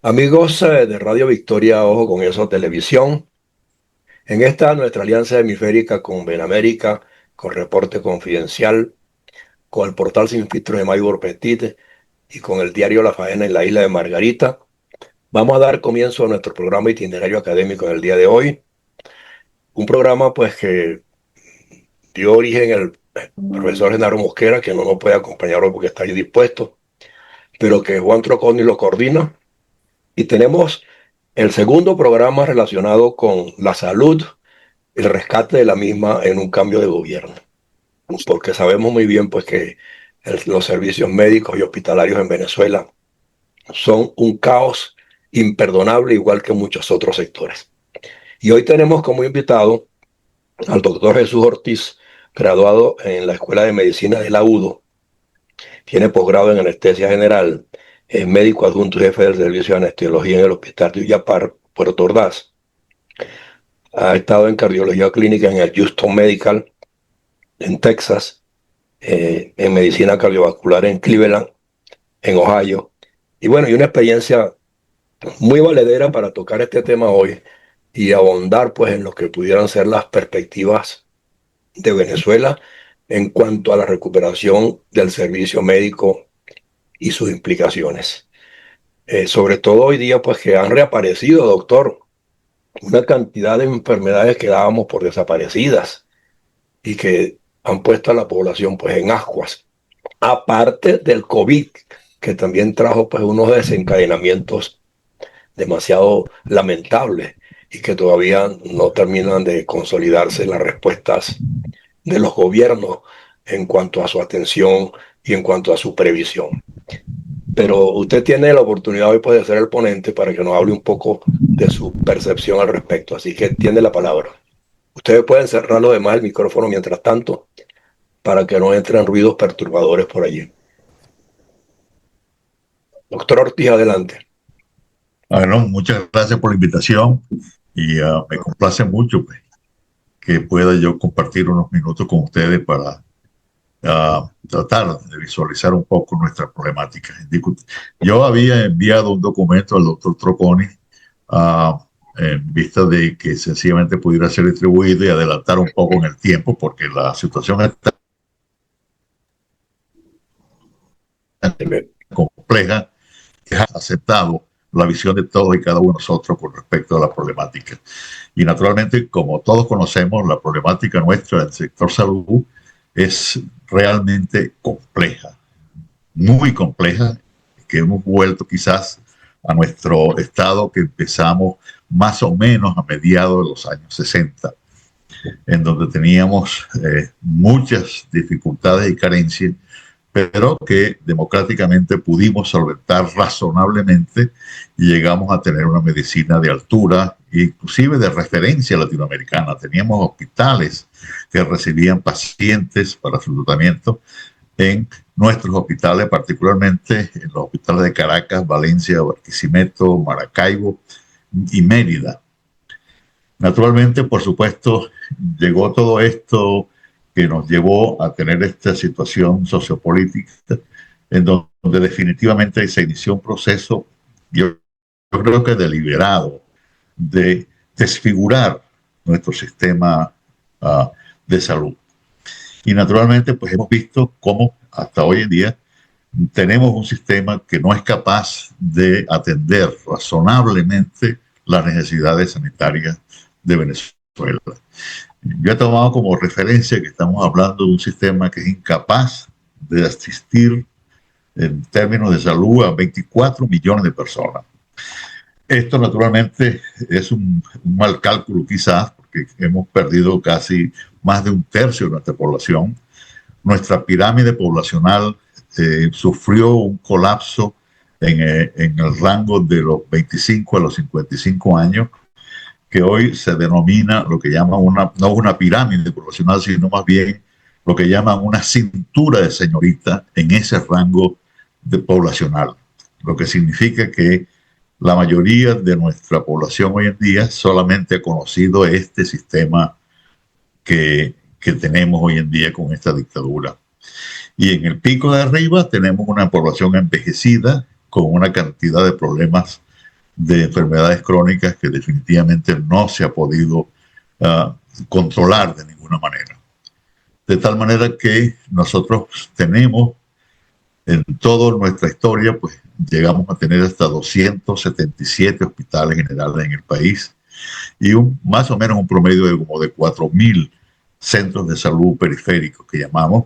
Amigos de Radio Victoria, Ojo con Eso Televisión, en esta nuestra alianza hemisférica con Benamérica, con Reporte Confidencial, con el portal Sin Filtros de Maybor Petit y con el diario La Faena en la isla de Margarita, vamos a dar comienzo a nuestro programa itinerario académico en el día de hoy. Un programa pues que dio origen el profesor Genaro Mosquera, que no nos puede acompañar hoy porque está ahí dispuesto, pero que Juan Troconi lo coordina. Y tenemos el segundo programa relacionado con la salud, el rescate de la misma en un cambio de gobierno, porque sabemos muy bien pues que los servicios médicos y hospitalarios en Venezuela son un caos imperdonable, igual que muchos otros sectores. Y hoy tenemos como invitado al doctor Jesús Ortiz, graduado en la Escuela de Medicina de la UDO, tiene posgrado en anestesia general, es médico adjunto y jefe del servicio de anestesiología en el Hospital de Villapar, Puerto Ordaz. Ha estado en cardiología clínica en el Houston Medical en Texas, en medicina cardiovascular en Cleveland, en Ohio. Y bueno, y una experiencia muy valedera para tocar este tema hoy y ahondar pues en lo que pudieran ser las perspectivas de Venezuela en cuanto a la recuperación del servicio médico y sus implicaciones. Sobre todo hoy día pues que han reaparecido, doctor, una cantidad de enfermedades que dábamos por desaparecidas y que han puesto a la población pues en ascuas. Aparte del COVID, que también trajo pues unos desencadenamientos demasiado lamentables y que todavía no terminan de consolidarse las respuestas de los gobiernos en cuanto a su atención y en cuanto a su previsión. Pero usted tiene la oportunidad hoy pues, de ser el ponente para que nos hable un poco de su percepción al respecto. Así que tiene la palabra. Ustedes pueden cerrar lo demás el micrófono mientras tanto para que no entren ruidos perturbadores por allí. Doctor Ortiz, adelante. Bueno, muchas gracias por la invitación y me complace mucho pues, que pueda yo compartir unos minutos con ustedes para tratar de visualizar un poco nuestra problemática. Yo había enviado un documento al doctor Troconi uh, en vista de que sencillamente pudiera ser distribuido y adelantar un poco en el tiempo porque la situación es tan compleja que ha aceptado la visión de todos y cada uno de nosotros con respecto a la problemática. Y naturalmente, como todos conocemos, la problemática nuestra del sector salud es realmente compleja, muy compleja, que hemos vuelto quizás a nuestro estado que empezamos más o menos a mediados de los años 60, en donde teníamos muchas dificultades y carencias, pero que democráticamente pudimos solventar razonablemente y llegamos a tener una medicina de altura, inclusive de referencia latinoamericana. Teníamos hospitales que recibían pacientes para su tratamiento en nuestros hospitales, particularmente en los hospitales de Caracas, Valencia, Barquisimeto, Maracaibo y Mérida. Naturalmente, por supuesto, llegó todo esto que nos llevó a tener esta situación sociopolítica en donde definitivamente se inició un proceso, yo creo que deliberado, de desfigurar nuestro sistema de salud. Y naturalmente, pues hemos visto cómo hasta hoy en día tenemos un sistema que no es capaz de atender razonablemente las necesidades sanitarias de Venezuela. Yo he tomado como referencia que estamos hablando de un sistema que es incapaz de asistir en términos de salud a 24 millones de personas. Esto naturalmente es un mal cálculo quizás, porque hemos perdido casi más de un tercio de nuestra población. Nuestra pirámide poblacional sufrió un colapso en el rango de los 25 a los 55 años, que hoy se denomina lo que llaman no una pirámide poblacional, sino más bien lo que llaman una cintura de señorita en ese rango poblacional. Lo que significa que la mayoría de nuestra población hoy en día solamente ha conocido este sistema que tenemos hoy en día con esta dictadura. Y en el pico de arriba tenemos una población envejecida con una cantidad de problemas de enfermedades crónicas que definitivamente no se ha podido controlar de ninguna manera. De tal manera que nosotros tenemos en toda nuestra historia, pues llegamos a tener hasta 277 hospitales generales en el país y más o menos un promedio de como de 4.000 centros de salud periféricos que llamamos,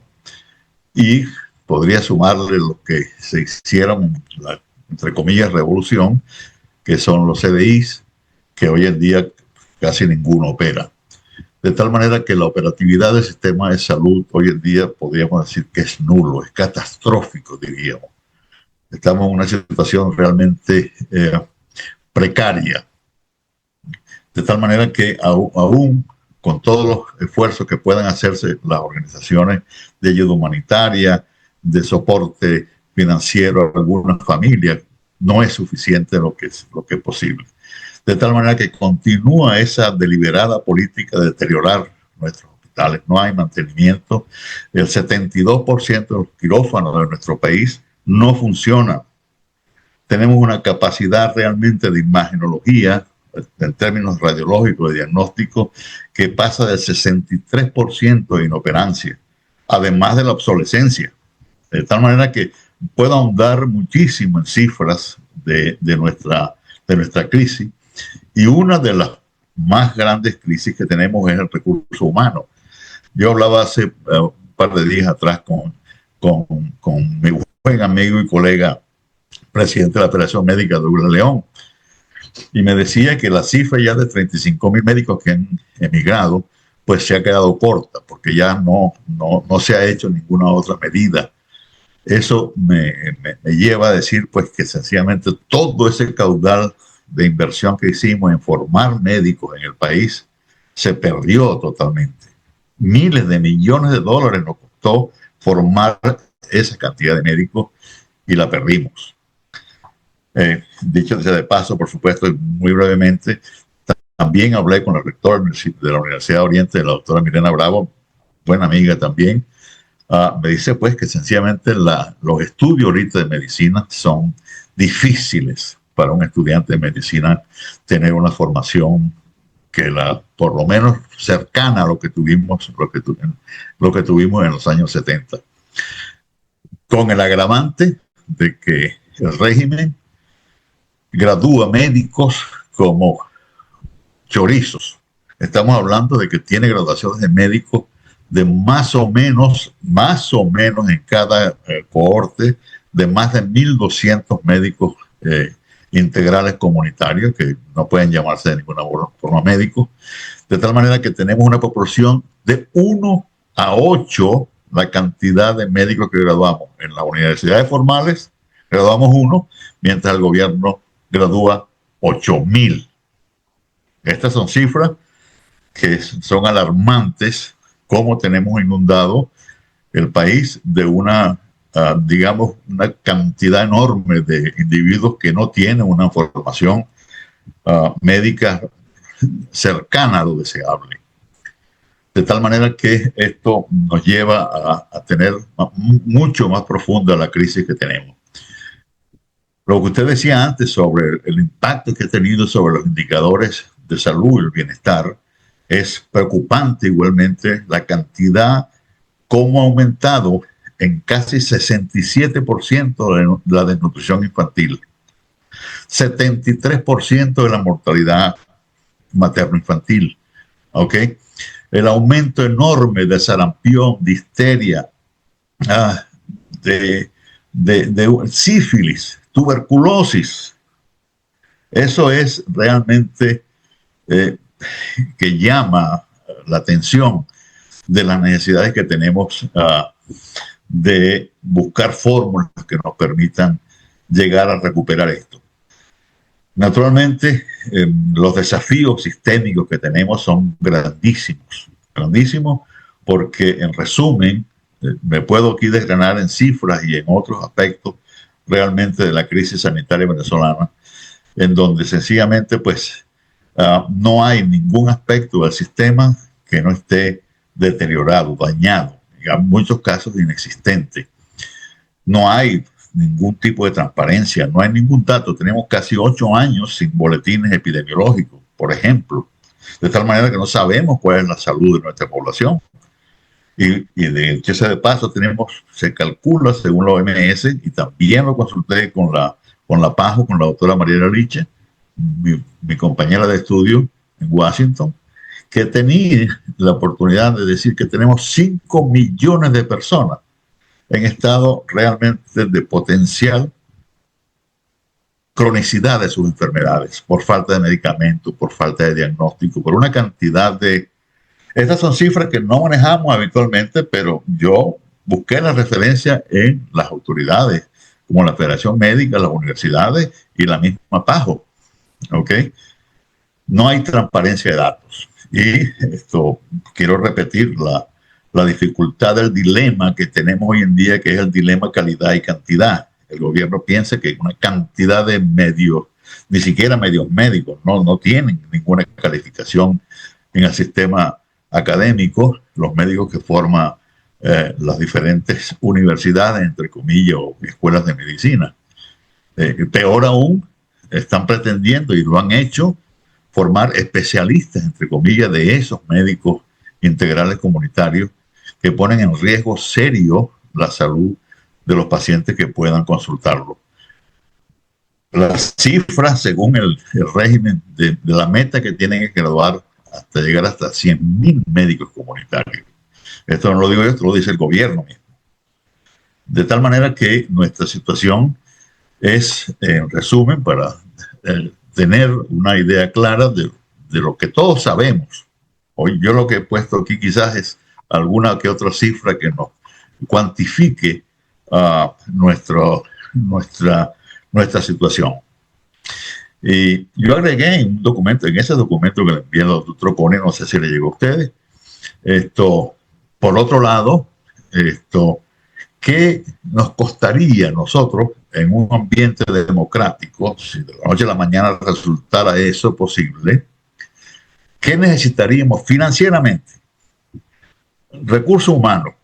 y podría sumarle los que se hicieron, entre comillas, revolución, que son los CDIs, que hoy en día casi ninguno opera. De tal manera que la operatividad del sistema de salud hoy en día podríamos decir que es nulo, es catastrófico, diríamos. Estamos en una situación realmente precaria. De tal manera que aún con todos los esfuerzos que puedan hacerse las organizaciones de ayuda humanitaria, de soporte financiero a algunas familias, no es suficiente lo que es posible. De tal manera que continúa esa deliberada política de deteriorar nuestros hospitales. No hay mantenimiento. El 72% de los quirófanos de nuestro país no funcionan. Tenemos una capacidad realmente de imagenología, en términos radiológicos, de diagnóstico, que pasa del 63% de inoperancia, además de la obsolescencia. De tal manera que puedo ahondar muchísimo en cifras de nuestra crisis. Y una de las más grandes crisis que tenemos es el recurso humano. Yo hablaba hace un par de días atrás con mi buen amigo y colega, presidente de la Federación Médica, Douglas León, y me decía que la cifra ya de 35.000 médicos que han emigrado, pues se ha quedado corta, porque ya no se ha hecho ninguna otra medida. Eso me lleva a decir pues que sencillamente todo ese caudal de inversión que hicimos en formar médicos en el país se perdió totalmente. Miles de millones de dólares nos costó formar esa cantidad de médicos y la perdimos. Dicho sea de paso, por supuesto, muy brevemente, también hablé con la rectora de la Universidad de Oriente, la doctora Milena Bravo, buena amiga también. Me dice pues que sencillamente los estudios ahorita de medicina son difíciles para un estudiante de medicina tener una formación que por lo menos cercana a lo que tuvimos en los años 70. Con el agravante de que el régimen gradúa médicos como chorizos. Estamos hablando de que tiene graduaciones de médicos de más o menos en cada cohorte, de más de 1.200 médicos integrales comunitarios, que no pueden llamarse de ninguna forma médicos, de tal manera que tenemos una proporción de 1 a 8 la cantidad de médicos que graduamos. En las universidades formales graduamos 1, mientras el gobierno gradúa 8.000. Estas son cifras que son alarmantes, cómo tenemos inundado el país de una cantidad enorme de individuos que no tienen una formación médica cercana a lo deseable. De tal manera que esto nos lleva a tener mucho más profunda la crisis que tenemos. Lo que usted decía antes sobre el impacto que ha tenido sobre los indicadores de salud y el bienestar es preocupante igualmente la cantidad, cómo ha aumentado en casi 67% de la desnutrición infantil, 73% de la mortalidad materno-infantil, ¿ok? El aumento enorme de sarampión, difteria, de sífilis, tuberculosis. Eso es realmente que llama la atención de las necesidades que tenemos de buscar fórmulas que nos permitan llegar a recuperar esto. Naturalmente, los desafíos sistémicos que tenemos son grandísimos, porque en resumen, me puedo aquí desgranar en cifras y en otros aspectos realmente de la crisis sanitaria venezolana, en donde sencillamente pues no hay ningún aspecto del sistema que no esté deteriorado, dañado, en muchos casos inexistente. No hay ningún tipo de transparencia, no hay ningún dato. Tenemos casi 8 años sin boletines epidemiológicos, por ejemplo, de tal manera que no sabemos cuál es la salud de nuestra población. Y de hecho, de paso, se calcula según la OMS, y también lo consulté con la PAJO, con la doctora Mariela Liche, mi compañera de estudio en Washington, que tenía la oportunidad de decir que tenemos 5 millones de personas en estado realmente de potencial cronicidad de sus enfermedades, por falta de medicamentos, por falta de diagnóstico, por una cantidad de... Estas son cifras que no manejamos habitualmente, pero yo busqué la referencia en las autoridades, como la Federación Médica, las universidades y la misma PAJO. ¿Ok? No hay transparencia de datos. Y esto, quiero repetir la dificultad del dilema que tenemos hoy en día, que es el dilema calidad y cantidad. El gobierno piensa que una cantidad de medios, ni siquiera medios médicos, no tienen ninguna calificación en el sistema académico, los médicos que forman las diferentes universidades, entre comillas, o escuelas de medicina. Peor aún, están pretendiendo, y lo han hecho, formar especialistas, entre comillas, de esos médicos integrales comunitarios que ponen en riesgo serio la salud de los pacientes que puedan consultarlo. Las cifras, según el régimen de la meta que tienen que graduar hasta llegar hasta 100.000 médicos comunitarios. Esto no lo digo yo, esto lo dice el gobierno mismo. De tal manera que nuestra situación es, en resumen, para tener una idea clara de lo que todos sabemos. Hoy yo lo que he puesto aquí quizás es alguna que otra cifra que nos cuantifique nuestra situación. Y yo agregué en un documento, en ese documento que le envié al doctor Troponi, no sé si le llegó a ustedes, por otro lado, ¿qué nos costaría a nosotros en un ambiente democrático, si de la noche a la mañana resultara eso posible? ¿Qué necesitaríamos financieramente? Recursos humanos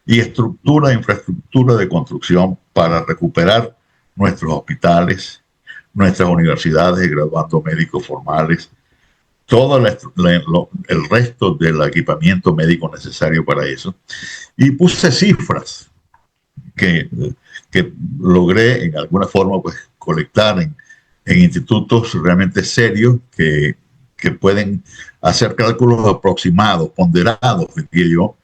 y infraestructura de construcción para recuperar nuestros hospitales, nuestras universidades y graduandos médicos formales, todo el resto del equipamiento médico necesario para eso. Y puse cifras que logré en alguna forma pues colectar en institutos realmente serios que pueden hacer cálculos aproximados, ponderados, diría yo,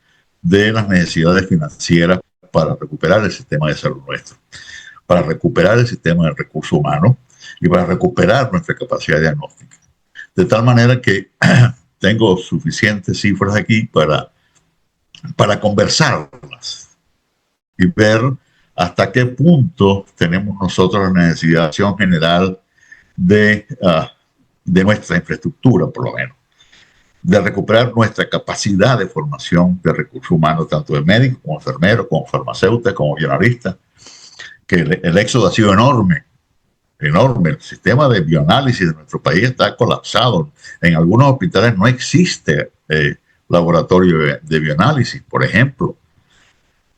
de las necesidades financieras para recuperar el sistema de salud nuestro, para recuperar el sistema de recursos humanos y para recuperar nuestra capacidad diagnóstica. De tal manera que tengo suficientes cifras aquí para conversarlas y ver hasta qué punto tenemos nosotros la necesidad general de nuestra infraestructura, por lo menos, de recuperar nuestra capacidad de formación de recursos humanos, tanto de médicos como enfermeros, como farmacéuticos, como bioanalistas, que el éxodo ha sido enorme. El sistema de bioanálisis de nuestro país está colapsado. En algunos hospitales no existe laboratorio de bioanálisis, por ejemplo.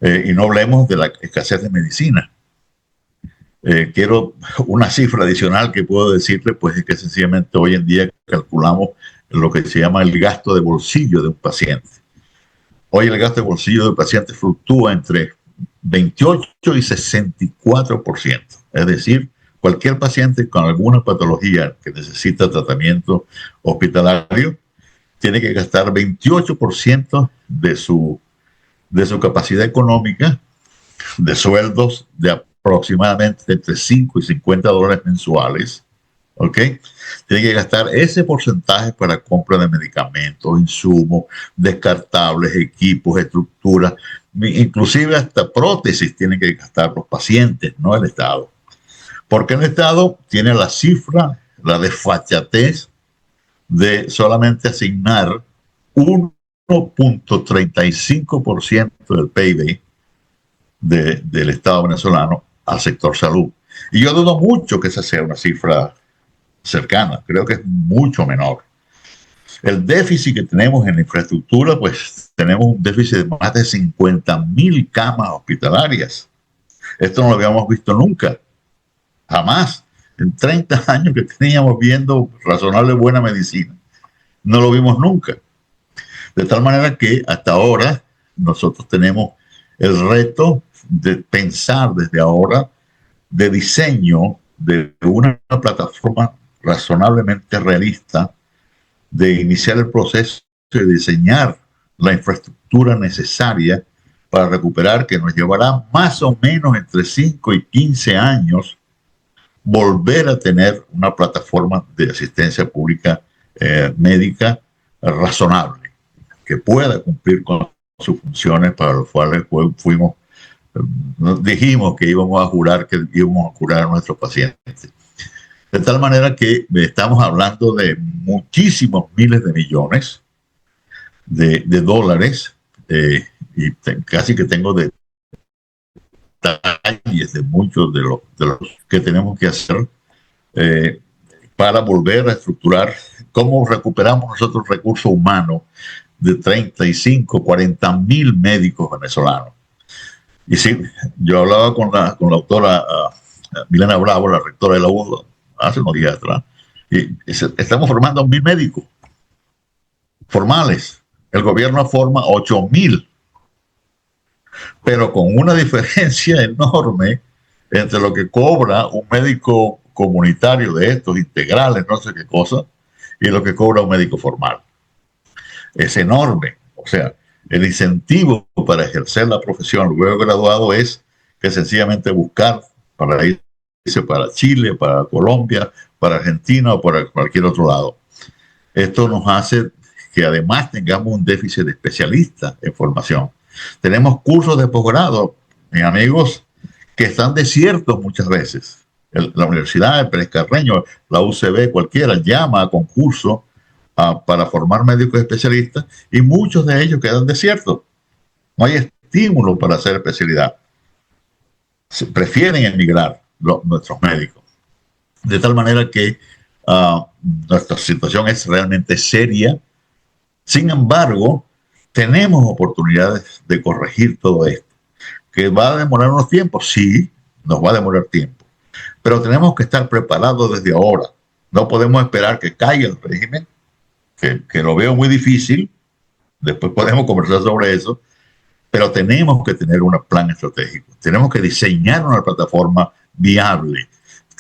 Y no hablemos de la escasez de medicina. Quiero una cifra adicional que puedo decirle, pues es que sencillamente hoy en día calculamos lo que se llama el gasto de bolsillo de un paciente. Hoy el gasto de bolsillo del paciente fluctúa entre 28 y 64%. Es decir, cualquier paciente con alguna patología que necesita tratamiento hospitalario tiene que gastar 28% de su capacidad económica, de sueldos de aproximadamente entre 5 y 50 dólares mensuales, ¿ok? Tiene que gastar ese porcentaje para compra de medicamentos, insumos, descartables, equipos, estructuras, inclusive hasta prótesis tienen que gastar los pacientes, no el Estado. Porque el Estado tiene la cifra, la desfachatez de solamente asignar 1.35% del PIB del Estado venezolano al sector salud. Y yo dudo mucho que esa sea una cifra cercana, creo que es mucho menor. El déficit que tenemos en la infraestructura, pues tenemos un déficit de más de 50.000 camas hospitalarias. Esto no lo habíamos visto nunca, jamás. En 30 años que teníamos viendo razonable buena medicina, no lo vimos nunca. De tal manera que hasta ahora nosotros tenemos el reto de pensar desde ahora de diseño de una plataforma razonablemente realista, de iniciar el proceso de diseñar la infraestructura necesaria para recuperar, que nos llevará más o menos entre 5 y 15 años volver a tener una plataforma de asistencia pública médica razonable, que pueda cumplir con sus funciones para las cuales fuimos, dijimos que íbamos a curar a nuestros pacientes. De tal manera que estamos hablando de muchísimos miles de millones de dólares, y casi que tengo detalles de muchos de los que tenemos que hacer para volver a estructurar cómo recuperamos nosotros recursos humanos de 35, 40 mil médicos venezolanos. Y sí, yo hablaba con la doctora Milena Bravo, la rectora de la UDA, hace unos días atrás, y estamos formando 1,000 médicos formales. El gobierno forma 8,000, pero con una diferencia enorme entre lo que cobra un médico comunitario de estos integrales, no sé qué cosa, y lo que cobra un médico formal. Es enorme. O sea, el incentivo para ejercer la profesión luego graduado es que sencillamente buscar para irse para Chile, para Colombia, para Argentina o para cualquier otro lado. Esto nos hace que además tengamos un déficit de especialistas en formación. Tenemos cursos de posgrado, mis amigos, que están desiertos muchas veces. La Universidad de Pérez Carreño, la UCB, cualquiera, llama a concurso para formar médicos especialistas y muchos de ellos quedan desiertos. No hay estímulo para hacer especialidad. Prefieren emigrar nuestros médicos. De tal manera que nuestra situación es realmente seria. Sin embargo, tenemos oportunidades de corregir todo esto. ¿Que va a demorar unos tiempos? Sí, nos va a demorar tiempo. Pero tenemos que estar preparados desde ahora. No podemos esperar que caiga el régimen, que lo veo muy difícil. Después podemos conversar sobre eso. Pero tenemos que tener un plan estratégico. Tenemos que diseñar una plataforma viable,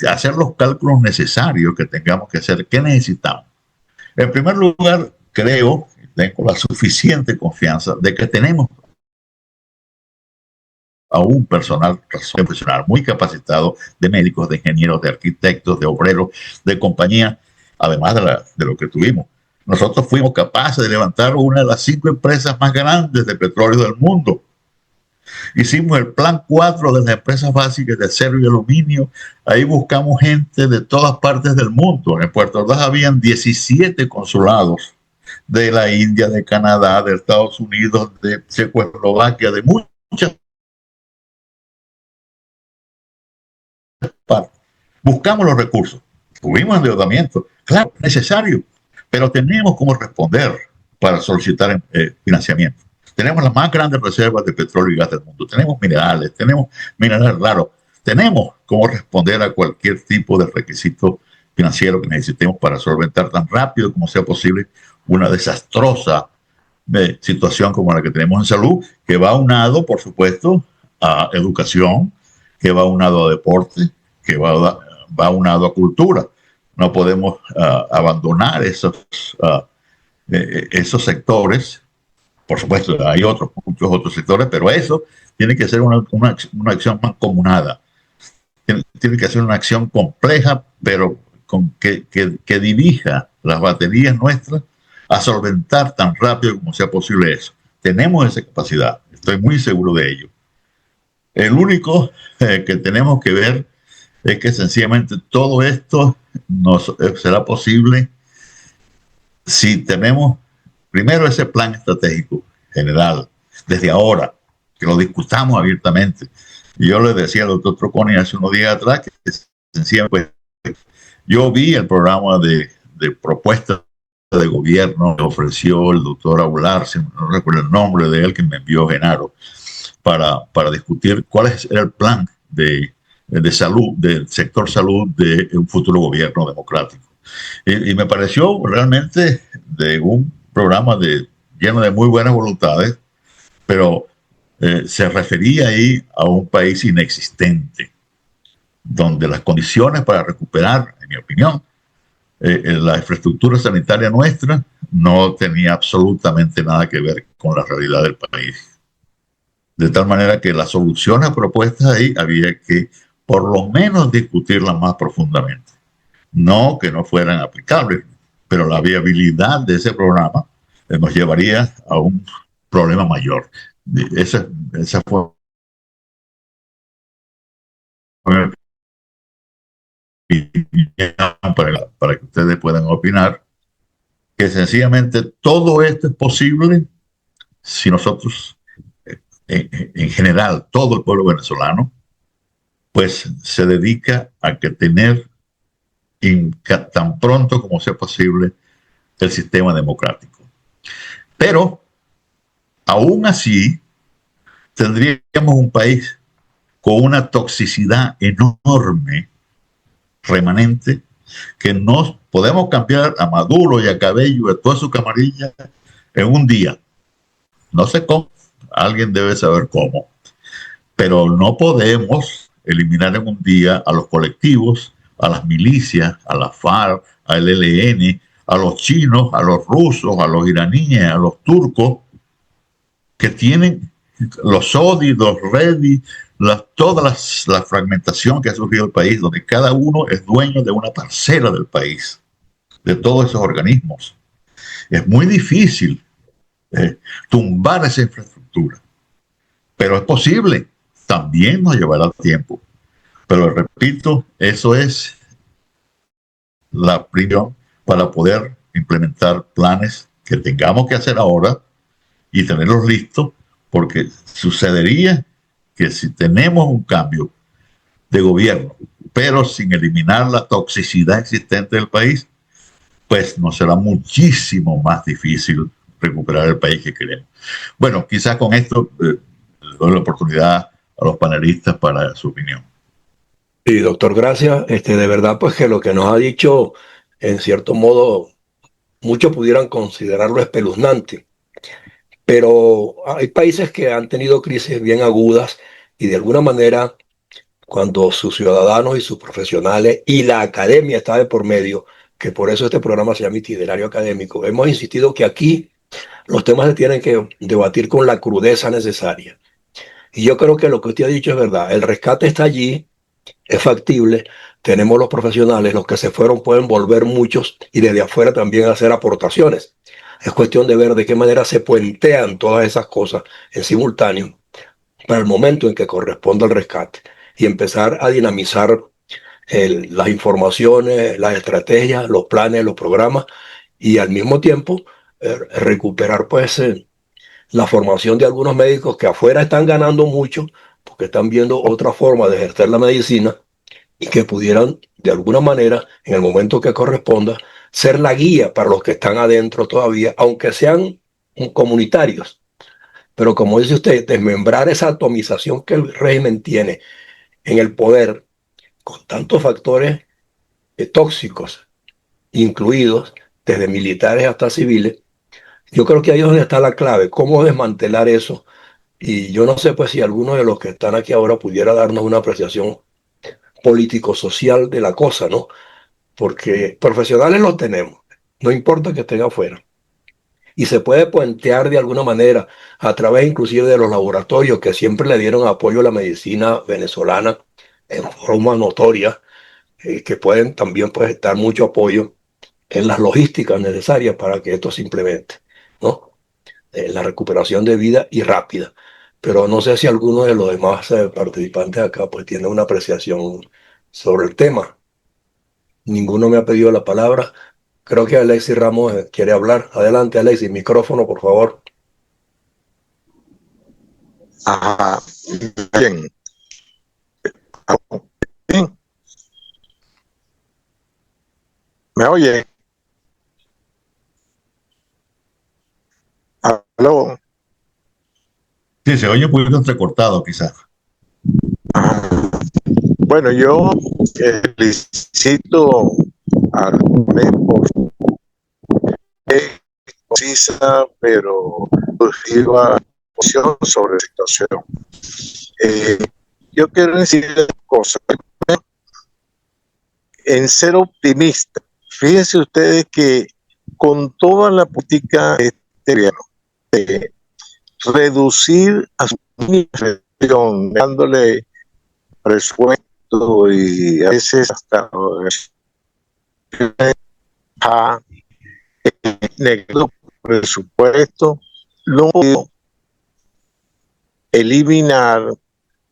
hacer los cálculos necesarios que tengamos que hacer. ¿Qué necesitamos? En primer lugar, creo, tengo la suficiente confianza de que tenemos a un personal profesional muy capacitado, de médicos, de ingenieros, de arquitectos, de obreros, de compañía, además de lo que tuvimos. Nosotros fuimos capaces de levantar una de las 5 empresas más grandes de petróleo del mundo. Hicimos el plan 4 de las empresas básicas de acero y aluminio. Ahí buscamos gente de todas partes del mundo. En Puerto Ordaz habían 17 consulados de la India, de Canadá, de Estados Unidos, de Checoslovaquia, de muchas partes. Buscamos los recursos. Tuvimos endeudamiento. Claro, necesario. Pero tenemos cómo responder para solicitar financiamiento. Tenemos las más grandes reservas de petróleo y gas del mundo. Tenemos minerales raros. Tenemos cómo responder a cualquier tipo de requisito financiero que necesitemos para solventar tan rápido como sea posible una desastrosa situación como la que tenemos en salud, que va aunado, por supuesto, a educación, que va aunado a deporte, que va aunado a cultura. No podemos abandonar esos sectores. Por supuesto, hay muchos otros sectores, pero eso tiene que ser una acción más comunada. Tiene que ser una acción compleja, pero que dirija las baterías nuestras a solventar tan rápido como sea posible eso. Tenemos esa capacidad, estoy muy seguro de ello. El único que tenemos que ver es que sencillamente todo esto será posible si tenemos primero ese plan estratégico general, desde ahora, que lo discutamos abiertamente. Y yo le decía al doctor Troconi hace unos días atrás que sencillamente yo vi el programa de propuestas de gobierno que ofreció el doctor Aular, no recuerdo el nombre de él, que me envió Genaro, para discutir cuál era el plan de salud, del sector salud de un futuro gobierno democrático. Y me pareció realmente de un programa lleno de muy buenas voluntades, pero se refería ahí a un país inexistente, donde las condiciones para recuperar, en mi opinión, la infraestructura sanitaria nuestra no tenía absolutamente nada que ver con la realidad del país. De tal manera que las soluciones propuestas ahí había que por lo menos discutirlas más profundamente. No que no fueran aplicables, pero la viabilidad de ese programa nos llevaría a un problema mayor. Esa fue para que ustedes puedan opinar, que sencillamente todo esto es posible si nosotros, en general, todo el pueblo venezolano, pues se dedica a que tener tan pronto como sea posible el sistema democrático. Pero, aún así, tendríamos un país con una toxicidad enorme, remanente, que no podemos cambiar a Maduro y a Cabello y a toda su camarilla en un día. No sé cómo, alguien debe saber cómo, pero no podemos eliminar en un día a los colectivos, a las milicias, a la FARC, al ELN, a los chinos, a los rusos, a los iraníes, a los turcos, que tienen los ODI, los REDI, toda la fragmentación que ha surgido el país, donde cada uno es dueño de una parcela del país, de todos esos organismos. Es muy difícil tumbar esa infraestructura, pero es posible. También nos llevará tiempo. Pero repito, eso es la prisión para poder implementar planes que tengamos que hacer ahora y tenerlos listos, porque sucedería que si tenemos un cambio de gobierno, pero sin eliminar la toxicidad existente del país, pues nos será muchísimo más difícil recuperar el país que queremos. Bueno, quizás con esto le doy la oportunidad a los panelistas para su opinión. Sí, doctor, gracias. De verdad, pues que lo que nos ha dicho, en cierto modo, muchos pudieran considerarlo espeluznante, pero hay países que han tenido crisis bien agudas y de alguna manera, cuando sus ciudadanos y sus profesionales y la academia está de por medio, que por eso este programa se llama Itinerario Académico, hemos insistido que aquí los temas se tienen que debatir con la crudeza necesaria. Y yo creo que lo que usted ha dicho es verdad. El rescate está allí, es factible. Tenemos los profesionales, los que se fueron pueden volver muchos y desde afuera también hacer aportaciones. Es cuestión de ver de qué manera se puentean todas esas cosas en simultáneo para el momento en que corresponda el rescate y empezar a dinamizar las informaciones, las estrategias, los planes, los programas y al mismo tiempo recuperar pues la formación de algunos médicos que afuera están ganando mucho porque están viendo otra forma de ejercer la medicina y que pudieran, de alguna manera, en el momento que corresponda, ser la guía para los que están adentro todavía, aunque sean comunitarios. Pero como dice usted, desmembrar esa atomización que el régimen tiene en el poder, con tantos factores tóxicos, incluidos desde militares hasta civiles, yo creo que ahí es donde está la clave, cómo desmantelar eso. Y yo no sé pues si alguno de los que están aquí ahora pudiera darnos una apreciación político-social de la cosa, ¿no? Porque profesionales los tenemos, no importa que estén afuera. Y se puede puentear de alguna manera a través inclusive de los laboratorios que siempre le dieron apoyo a la medicina venezolana en forma notoria, que pueden también pues, dar mucho apoyo en las logísticas necesarias para que esto se implemente, ¿no? La recuperación de vida y rápida. Pero no sé si alguno de los demás participantes acá pues tiene una apreciación sobre el tema. Ninguno me ha pedido la palabra. Creo que Alexis Ramos quiere hablar. Adelante, Alexis, micrófono, por favor. Ajá, bien. Bien. ¿Me oye? ¿Aló? Sí, se oye un poquito entrecortado quizás. Ajá. Bueno, yo felicito a por concisa, pero positiva posición sobre la situación. Yo quiero decir cosas. En ser optimista, fíjense ustedes que con toda la política de este gobierno, de reducir a su inflación, dándole presupuesto y a veces hasta a negando presupuesto, no puedo eliminar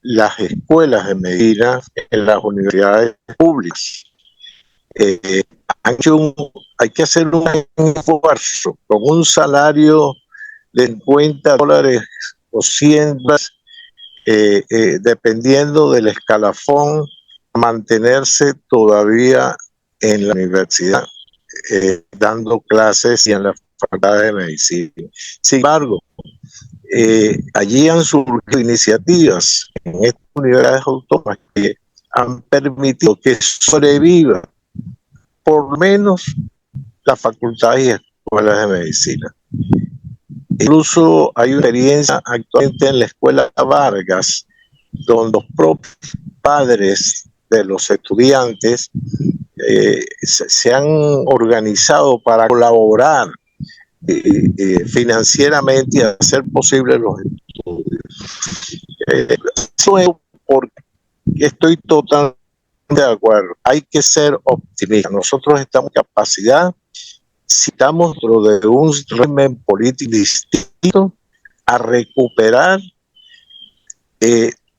las escuelas de medicina en las universidades públicas. Hay que hacer un esfuerzo con un salario de $50 o $100, dependiendo del escalafón, mantenerse todavía en la universidad, dando clases y en la facultad de medicina. Sin embargo, allí han surgido iniciativas en estas universidades autónomas que han permitido que sobreviva por lo menos las facultades y escuelas de medicina. Incluso hay una experiencia actualmente en la escuela Vargas, donde los propios padres de los estudiantes se han organizado para colaborar financieramente y hacer posible los estudios. Eso es porque estoy totalmente de acuerdo. Hay que ser optimistas. Nosotros estamos en capacidad, si estamos dentro de un régimen político distinto, a recuperar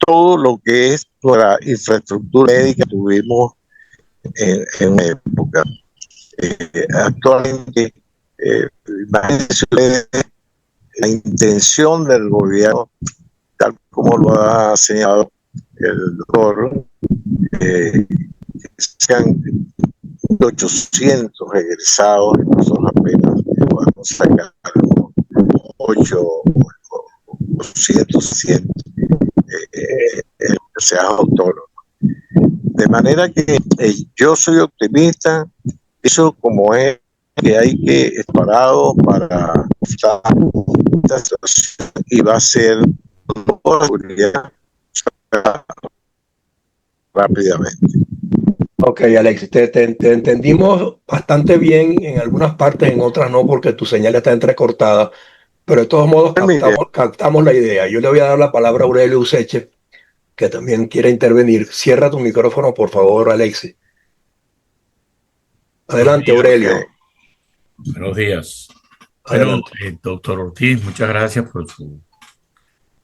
todo lo que es nuestra infraestructura médica que tuvimos en una época. Actualmente, imagínense ustedes la intención del gobierno, tal como lo ha señalado el doctor, sean 800 egresados, y nosotros apenas podemos sacar 800 universidades autónomas. De manera que yo soy optimista, eso como es que hay que estar parado para esta situación y va a ser toda seguridad rápidamente. Ok, Alex, te entendimos bastante bien en algunas partes, en otras no, porque tu señal está entrecortada, pero de todos modos captamos la idea. Yo le voy a dar la palabra a Aurelio Useche, que también quiere intervenir. Cierra tu micrófono, por favor, Alex. Adelante, Aurelio. Okay. Buenos días. Bueno, doctor Ortiz, muchas gracias por su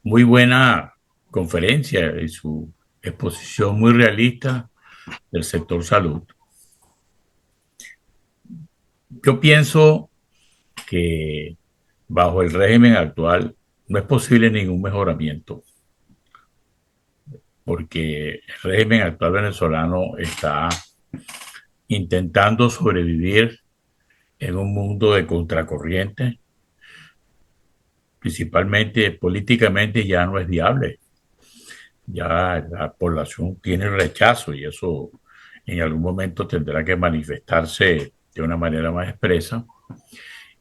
muy buena conferencia y su exposición muy realista del sector salud. Yo pienso que bajo el régimen actual no es posible ningún mejoramiento, porque el régimen actual venezolano está intentando sobrevivir en un mundo de contracorriente. Principalmente políticamente ya no es viable. Ya la población tiene rechazo y eso en algún momento tendrá que manifestarse de una manera más expresa.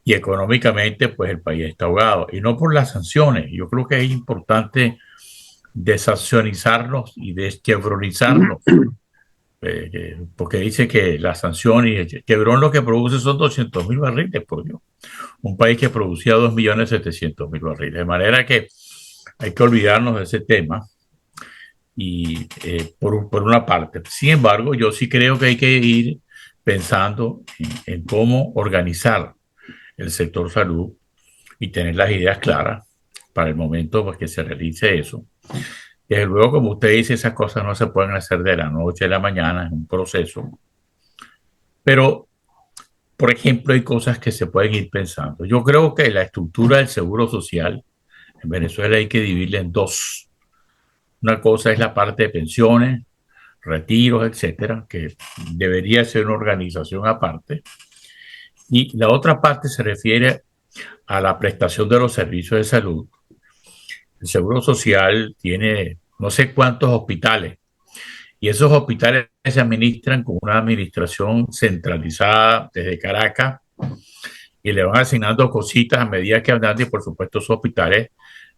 Y económicamente, pues el país está ahogado. Y no por las sanciones. Yo creo que es importante desancionizarnos y deschevronizarnos. Porque dice que las sanciones, Chevron lo que produce son 200.000 barriles, por Dios. Un país que producía 2.700.000 barriles. De manera que hay que olvidarnos de ese tema. Y por una parte. Sin embargo, yo sí creo que hay que ir pensando en cómo organizar el sector salud y tener las ideas claras para el momento pues, que se realice eso. Desde luego, como usted dice, esas cosas no se pueden hacer de la noche a la mañana, es un proceso. Pero, por ejemplo, hay cosas que se pueden ir pensando. Yo creo que la estructura del seguro social en Venezuela hay que dividirla en dos. Una cosa es la parte de pensiones, retiros, etcétera, que debería ser una organización aparte. Y la otra parte se refiere a la prestación de los servicios de salud. El Seguro Social tiene no sé cuántos hospitales Y esos hospitales se administran con una administración centralizada desde Caracas y le van asignando cositas a medida que andan. Y por supuesto, esos hospitales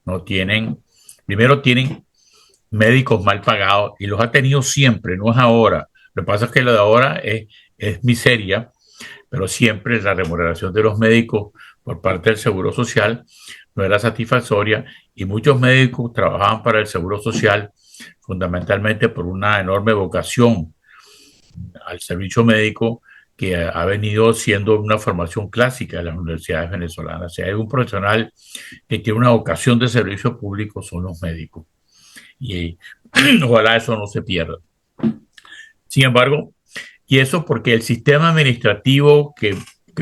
no tienen, primero tienen médicos mal pagados y los ha tenido siempre, no es ahora. Lo que pasa es que lo de ahora es miseria, pero siempre la remuneración de los médicos por parte del Seguro Social no era satisfactoria y muchos médicos trabajaban para el Seguro Social fundamentalmente por una enorme vocación al servicio médico que ha venido siendo una formación clásica de las universidades venezolanas. Si hay un profesional que tiene una vocación de servicio público, son los médicos. Y ojalá eso no se pierda. Sin embargo, y eso porque el sistema administrativo que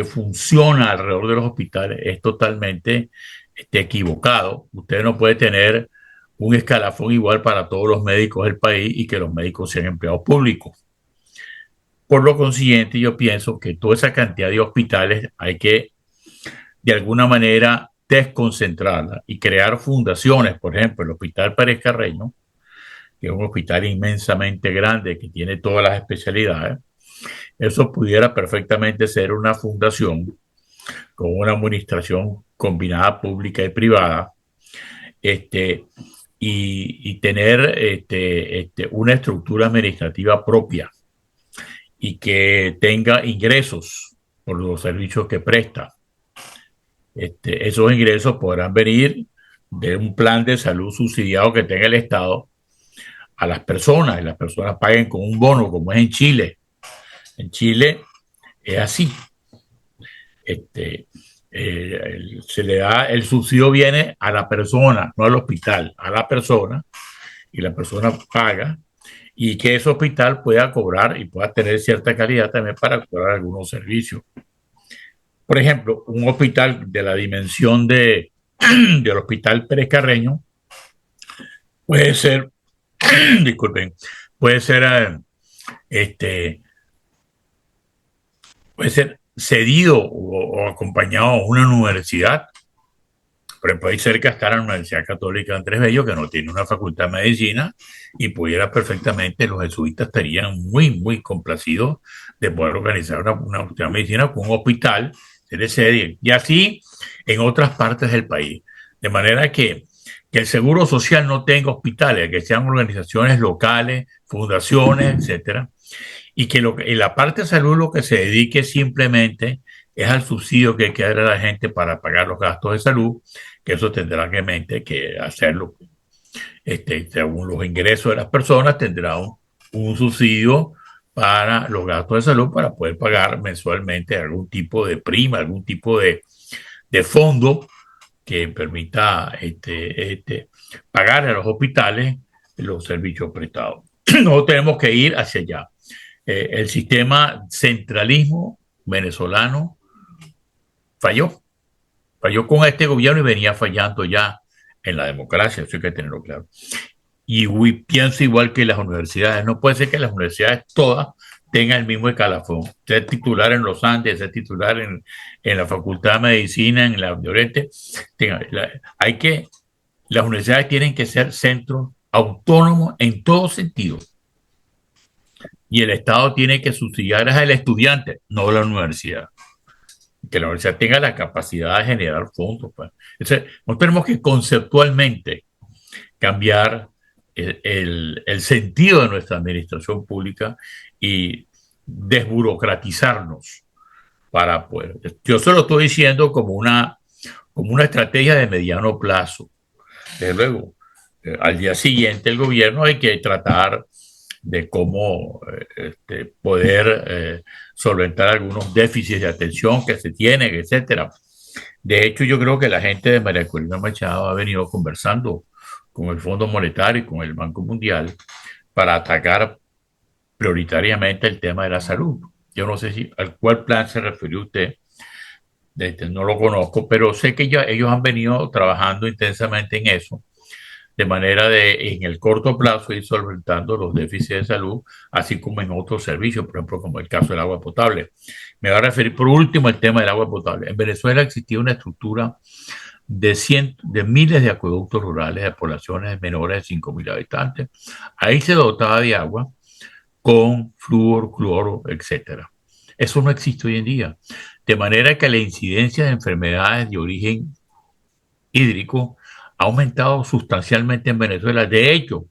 funciona alrededor de los hospitales es totalmente equivocado. Usted no puede tener un escalafón igual para todos los médicos del país y que los médicos sean empleados públicos. Por lo consiguiente, yo pienso que toda esa cantidad de hospitales hay que, de alguna manera, desconcentrarla y crear fundaciones. Por ejemplo, el Hospital Pérez Carreño, que es un hospital inmensamente grande que tiene todas las especialidades, eso pudiera perfectamente ser una fundación con una administración combinada pública y privada, y tener una estructura administrativa propia y que tenga ingresos por los servicios que presta. Esos ingresos podrán venir de un plan de salud subsidiado que tenga el Estado a las personas, y las personas paguen con un bono, como es en Chile. En Chile es así. Se le da, el subsidio viene a la persona, no al hospital, a la persona, y la persona paga, y que ese hospital pueda cobrar y pueda tener cierta calidad también para cobrar algunos servicios. Por ejemplo, un hospital de la dimensión del Hospital Pérez Carreño puede ser, disculpen, puede ser, puede ser cedido o acompañado a una universidad. Por ejemplo, ahí cerca está la Universidad Católica Andrés Bello, que no tiene una facultad de medicina, y pudiera perfectamente, los jesuitas estarían muy complacidos de poder organizar una facultad de medicina con un hospital de sede, y así en otras partes del país. De manera que el Seguro Social no tenga hospitales, que sean organizaciones locales, fundaciones, etcétera, y que en la parte de salud lo que se dedique simplemente es al subsidio que hay que dar a la gente para pagar los gastos de salud, que eso tendrá que hacerlo. Según los ingresos de las personas, tendrá un subsidio para los gastos de salud para poder pagar mensualmente algún tipo de prima, algún tipo de fondo que permita pagar a los hospitales los servicios prestados. Nosotros tenemos que ir hacia allá. El sistema centralismo venezolano falló con este gobierno y venía fallando ya en la democracia, eso hay que tenerlo claro. Y pienso igual que las universidades, no puede ser que las universidades todas tengan el mismo escalafón, ser titular en los Andes, ser titular en la Facultad de Medicina, en la de Oriente. Las universidades tienen que ser centros autónomos en todo sentido. Y el Estado tiene que subsidiar al estudiante, no la universidad. Que la universidad tenga la capacidad de generar fondos. Pues. Entonces, nosotros tenemos que conceptualmente cambiar el sentido de nuestra administración pública y desburocratizarnos para poder. Yo se lo estoy diciendo como una estrategia de mediano plazo. Desde luego, al día siguiente el gobierno hay que tratar de cómo poder solventar algunos déficits de atención que se tienen, etcétera. De hecho, yo creo que la gente de María Corina Machado ha venido conversando con el Fondo Monetario y con el Banco Mundial para atacar prioritariamente el tema de la salud. Yo no sé al cuál plan se refirió usted, no lo conozco, pero sé que ellos han venido trabajando intensamente en eso, de manera de en el corto plazo ir solventando los déficits de salud, así como en otros servicios, por ejemplo, como el caso del agua potable. Me voy a referir por último al tema del agua potable. En Venezuela existía una estructura de miles de acueductos rurales de poblaciones menores de 5.000 habitantes. Ahí se dotaba de agua con flúor, cloro, etcétera. Eso no existe hoy en día. De manera que la incidencia de enfermedades de origen hídrico ha aumentado sustancialmente en Venezuela. De hecho,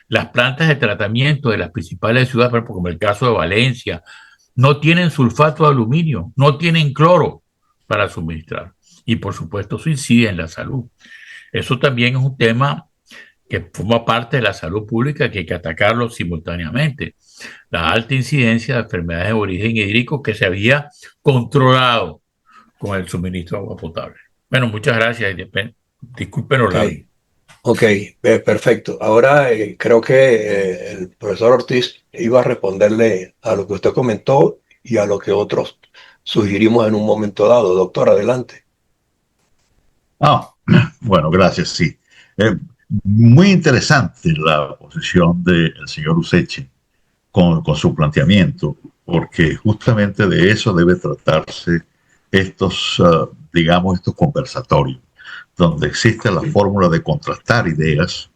las plantas de tratamiento de las principales ciudades, por ejemplo, como el caso de Valencia, no tienen sulfato de aluminio, no tienen cloro para suministrar. Y por supuesto, eso incide en la salud. Eso también es un tema que forma parte de la salud pública que hay que atacarlo simultáneamente. La alta incidencia de enfermedades de origen hídrico que se había controlado con el suministro de agua potable. Bueno, muchas gracias. Disculpen, Orlando. Ok, perfecto. Ahora creo que el profesor Ortiz iba a responderle a lo que usted comentó y a lo que otros sugerimos en un momento dado. Doctor, adelante. Bueno, gracias, sí. Muy interesante la posición del señor Useche con su planteamiento, porque justamente de eso debe tratarse estos, digamos, estos conversatorios, donde existe la fórmula de contrastar ideas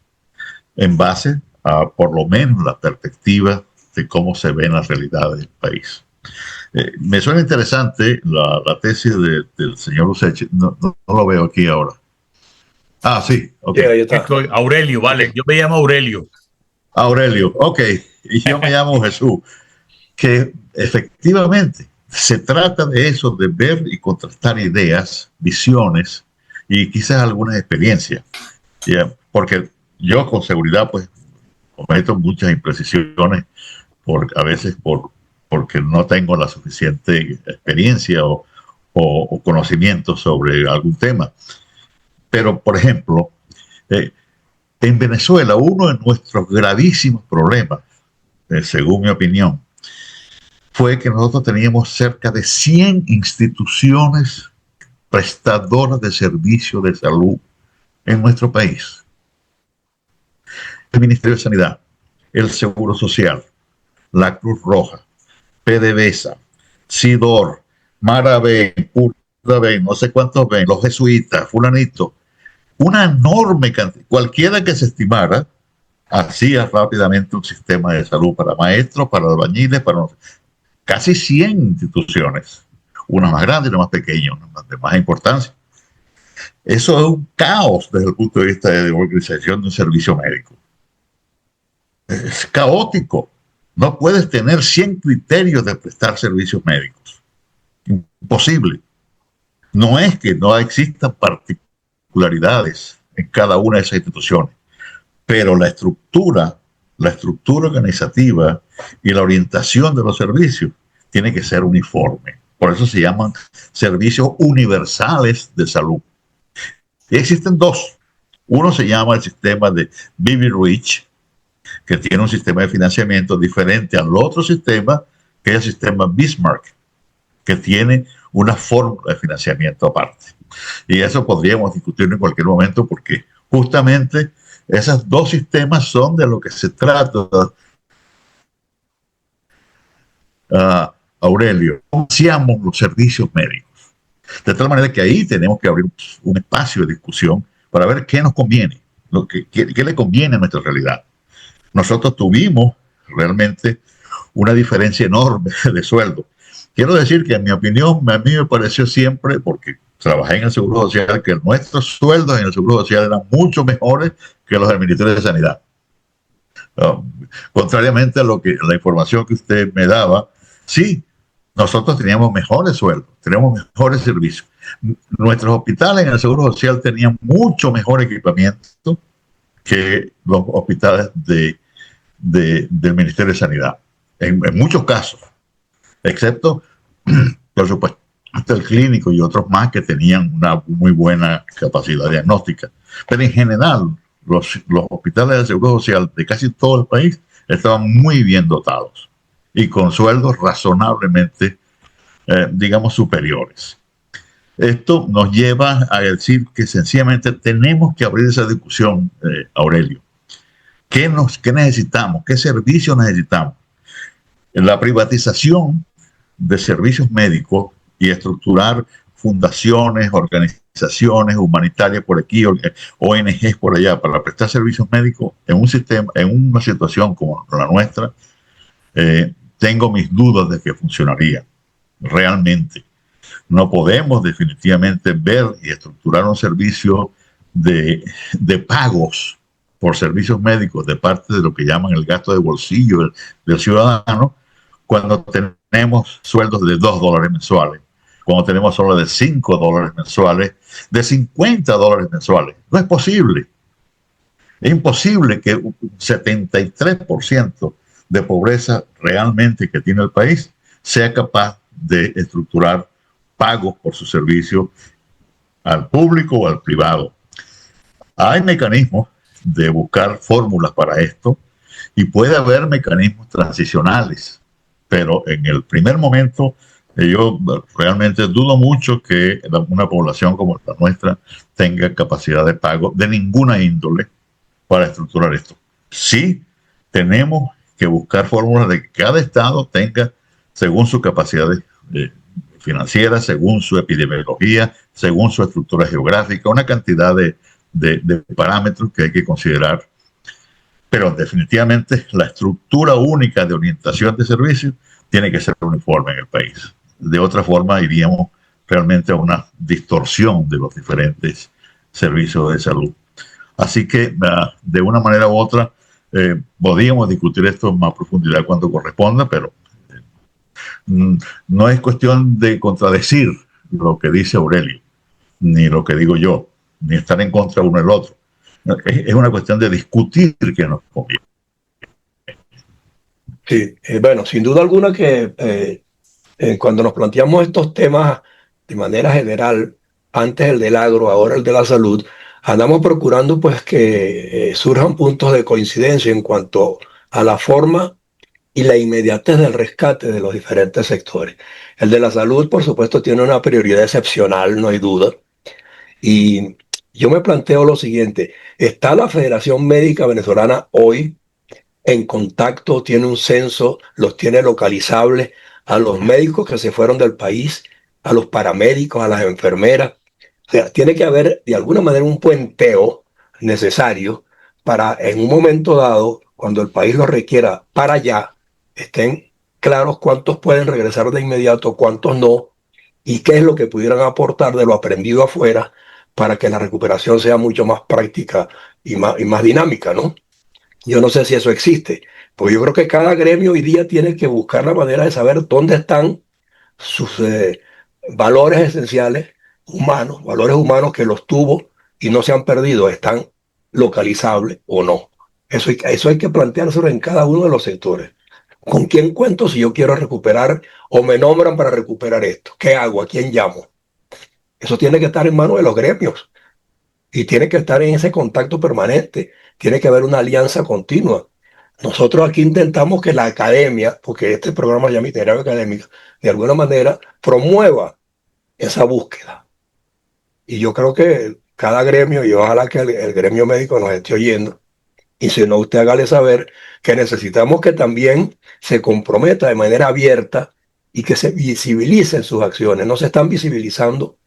en base a, por lo menos, la perspectiva de cómo se ven las realidades del país. Me suena interesante la tesis del señor Useche. No lo veo aquí ahora. Sí, ok. Sí, ahí está. Aurelio, vale. Okay. Yo me llamo Aurelio. Aurelio, ok. Y yo me llamo Jesús. Que efectivamente se trata de eso, de ver y contrastar ideas, visiones y quizás algunas experiencias. Porque yo con seguridad pues cometo muchas imprecisiones a veces porque no tengo la suficiente experiencia o conocimiento sobre algún tema. Pero, por ejemplo, en Venezuela uno de nuestros gravísimos problemas, según mi opinión, fue que nosotros teníamos cerca de 100 instituciones prestadoras de servicios de salud en nuestro país. El Ministerio de Sanidad, el Seguro Social, la Cruz Roja, PDVSA, SIDOR, Maraven, Puraven, no sé cuántos ven, los jesuitas, fulanito, una enorme cantidad, cualquiera que se estimara, hacía rápidamente un sistema de salud para maestros, para albañiles, para casi 100 instituciones, unas más grandes, unas más pequeñas, unas de más importancia. Eso es un caos desde el punto de vista de organización de un servicio médico. Es caótico. No puedes tener 100 criterios de prestar servicios médicos. Imposible. No es que no existan particularidades en cada una de esas instituciones, pero la estructura organizativa y la orientación de los servicios tiene que ser uniforme. Por eso se llaman servicios universales de salud. Y existen dos. Uno se llama el sistema de BB-RICH, que tiene un sistema de financiamiento diferente al otro sistema, que es el sistema Bismarck, que tiene una fórmula de financiamiento aparte. Y eso podríamos discutir en cualquier momento, porque justamente esos dos sistemas son de lo que se trata, Aurelio. Financiamos los servicios médicos. De tal manera que ahí tenemos que abrir un espacio de discusión para ver qué nos conviene, qué le conviene a nuestra realidad. Nosotros tuvimos realmente una diferencia enorme de sueldo. Quiero decir que en mi opinión, a mí me pareció siempre, porque trabajé en el Seguro Social, que nuestros sueldos en el Seguro Social eran mucho mejores que los del Ministerio de Sanidad. Contrariamente a la información que usted me daba, sí, nosotros teníamos mejores sueldos, teníamos mejores servicios. Nuestros hospitales en el Seguro Social tenían mucho mejor equipamiento que los hospitales del Ministerio de Sanidad, en muchos casos, excepto, por supuesto, el clínico y otros más que tenían una muy buena capacidad diagnóstica. Pero en general, los hospitales del Seguro Social de casi todo el país estaban muy bien dotados y con sueldos razonablemente, digamos, superiores. Esto nos lleva a decir que sencillamente tenemos que abrir esa discusión, Aurelio. ¿Qué necesitamos? ¿Qué servicios necesitamos? La privatización de servicios médicos y estructurar fundaciones, organizaciones humanitarias por aquí, ONGs por allá, para prestar servicios médicos en un sistema, en una situación como la nuestra, tengo mis dudas de que funcionaría realmente. No podemos definitivamente ver y estructurar un servicio de pagos por servicios médicos de parte de lo que llaman el gasto de bolsillo del ciudadano cuando tenemos sueldos de $2 mensuales, cuando tenemos solo de $5 mensuales, de $50 mensuales. No es posible. Es imposible que un 73% de pobreza realmente que tiene el país sea capaz de estructurar pagos por su servicio al público o al privado. Hay mecanismos de buscar fórmulas para esto y puede haber mecanismos transicionales, pero en el primer momento yo realmente dudo mucho que una población como la nuestra tenga capacidad de pago de ninguna índole para estructurar esto. Sí, tenemos que buscar fórmulas de que cada estado tenga, según su capacidad financiera, según su epidemiología, según su estructura geográfica, una cantidad de parámetros que hay que considerar. Pero definitivamente la estructura única de orientación de servicios tiene que ser uniforme en el país. De otra forma, iríamos realmente a una distorsión de los diferentes servicios de salud. Así que, de una manera u otra, podríamos discutir esto en más profundidad cuando corresponda, pero no es cuestión de contradecir lo que dice Aurelio, ni lo que digo yo, ni estar en contra uno del otro. Es una cuestión de discutir qué nos conviene. Sí, bueno, sin duda alguna que cuando nos planteamos estos temas de manera general, antes el del agro, ahora el de la salud, andamos procurando pues que surjan puntos de coincidencia en cuanto a la forma y la inmediatez del rescate de los diferentes sectores. El de la salud, por supuesto, tiene una prioridad excepcional, no hay duda. Y yo me planteo lo siguiente, ¿está la Federación Médica Venezolana hoy en contacto, tiene un censo, los tiene localizables a los médicos que se fueron del país, a los paramédicos, a las enfermeras? O sea, tiene que haber de alguna manera un puenteo necesario para en un momento dado, cuando el país lo requiera para allá, estén claros cuántos pueden regresar de inmediato, cuántos no, y qué es lo que pudieran aportar de lo aprendido afuera para que la recuperación sea mucho más práctica y más dinámica, ¿no? Yo no sé si eso existe, porque yo creo que cada gremio hoy día tiene que buscar la manera de saber dónde están sus valores esenciales humanos, valores humanos que los tuvo y no se han perdido, están localizables o no. Eso hay que planteárselo en cada uno de los sectores. ¿Con quién cuento si yo quiero recuperar o me nombran para recuperar esto? ¿Qué hago? ¿A quién llamo? Eso tiene que estar en manos de los gremios y tiene que estar en ese contacto permanente. Tiene que haber una alianza continua. Nosotros aquí intentamos que la academia, porque este programa se llama Itinerario Académico, de alguna manera promueva esa búsqueda. Y yo creo que cada gremio, y ojalá que el gremio médico nos esté oyendo, y si no, usted hágale saber que necesitamos que también se comprometa de manera abierta y que se visibilicen sus acciones. No se están visibilizando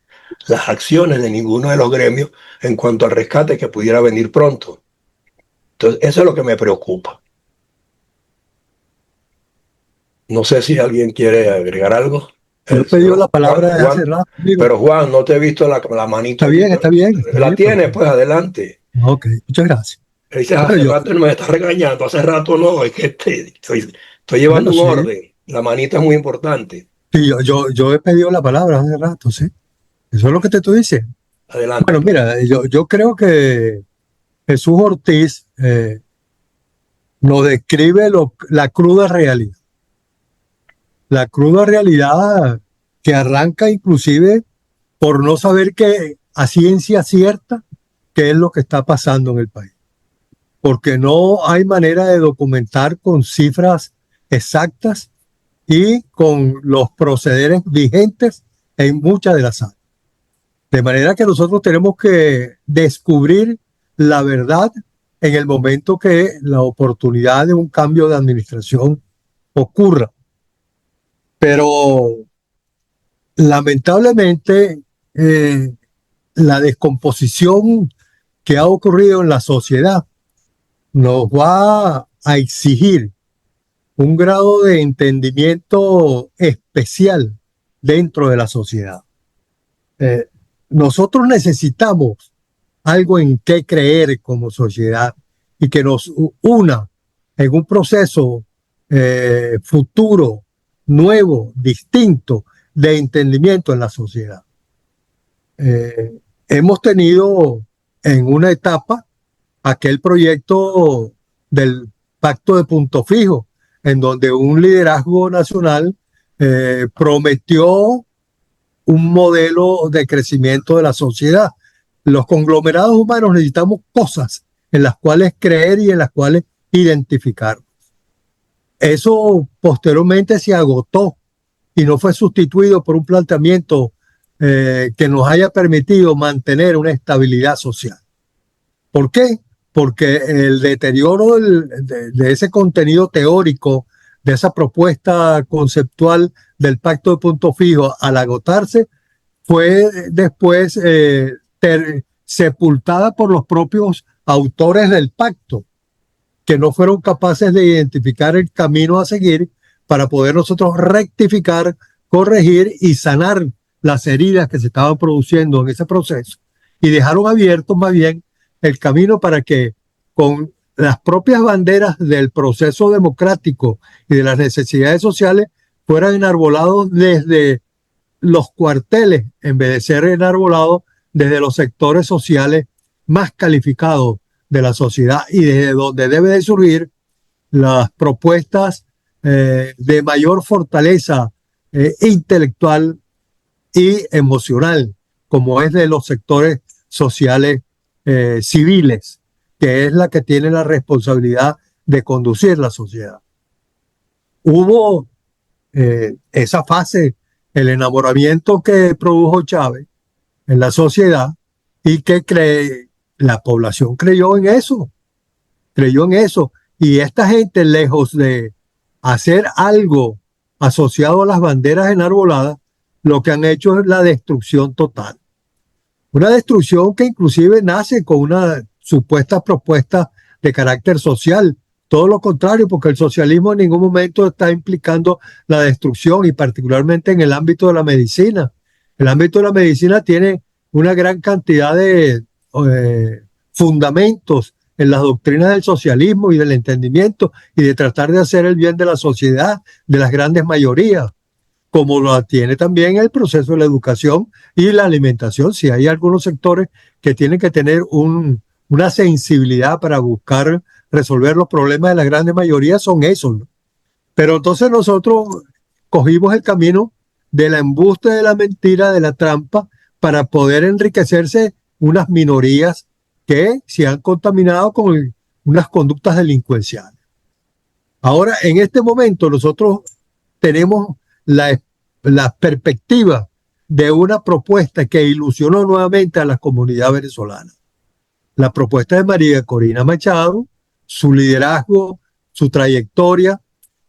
las acciones de ninguno de los gremios en cuanto al rescate que pudiera venir pronto. Entonces, eso es lo que me preocupa. No sé si alguien quiere agregar algo. Yo he pedido la palabra desde hace rato. Pero Juan, no te he visto la manita. Está bien, está bien. La tienes, pues adelante. Ok, muchas gracias. Dices, hace rato no me estás regañando, hace rato no, es que estoy llevando un orden. La manita es muy importante. Sí, yo he pedido la palabra hace rato, sí. Eso es lo que te estoy diciendo. Adelante. Bueno, mira, yo creo que Jesús Ortiz nos describe la cruda realidad. La cruda realidad que arranca inclusive por no saber a ciencia cierta qué es lo que está pasando en el país. Porque no hay manera de documentar con cifras exactas y con los procederes vigentes en muchas de las áreas. De manera que nosotros tenemos que descubrir la verdad en el momento que la oportunidad de un cambio de administración ocurra. Pero lamentablemente la descomposición que ha ocurrido en la sociedad nos va a exigir un grado de entendimiento especial dentro de la sociedad. Nosotros necesitamos algo en qué creer como sociedad y que nos una en un proceso futuro, nuevo, distinto de entendimiento en la sociedad. Hemos tenido en una etapa aquel proyecto del Pacto de Punto Fijo, en donde un liderazgo nacional prometió un modelo de crecimiento de la sociedad. Los conglomerados humanos necesitamos cosas en las cuales creer y en las cuales identificar. Eso posteriormente se agotó y no fue sustituido por un planteamiento que nos haya permitido mantener una estabilidad social. ¿Por qué? Porque el deterioro de ese contenido teórico, de esa propuesta conceptual del Pacto de Punto Fijo, al agotarse, fue después sepultada por los propios autores del pacto, que no fueron capaces de identificar el camino a seguir para poder nosotros rectificar, corregir y sanar las heridas que se estaban produciendo en ese proceso, y dejaron abierto más bien el camino para que con las propias banderas del proceso democrático y de las necesidades sociales fueran enarbolados desde los cuarteles, en vez de ser enarbolados desde los sectores sociales más calificados de la sociedad, y desde donde debe de surgir las propuestas de mayor fortaleza intelectual y emocional, como es de los sectores sociales civiles, que es la que tiene la responsabilidad de conducir la sociedad. Hubo esa fase, el enamoramiento que produjo Chávez en la sociedad, y que la población creyó en eso, y esta gente, lejos de hacer algo asociado a las banderas enarboladas, lo que han hecho es la destrucción total. Una destrucción que inclusive nace con una supuesta propuesta de carácter social. Todo lo contrario, porque el socialismo en ningún momento está implicando la destrucción, y particularmente en el ámbito de la medicina. El ámbito de la medicina tiene una gran cantidad de fundamentos en las doctrinas del socialismo y del entendimiento y de tratar de hacer el bien de la sociedad, de las grandes mayorías, como lo tiene también el proceso de la educación y la alimentación. Si hay algunos sectores que tienen que tener una sensibilidad para buscar resolver los problemas de la grande mayoría, son esos, ¿no? Pero entonces nosotros cogimos el camino de la embuste, de la mentira, de la trampa, para poder enriquecerse unas minorías que se han contaminado con unas conductas delincuenciales. Ahora, en este momento, nosotros tenemos la perspectiva de una propuesta que ilusionó nuevamente a la comunidad venezolana. La propuesta de María Corina Machado, su liderazgo, su trayectoria,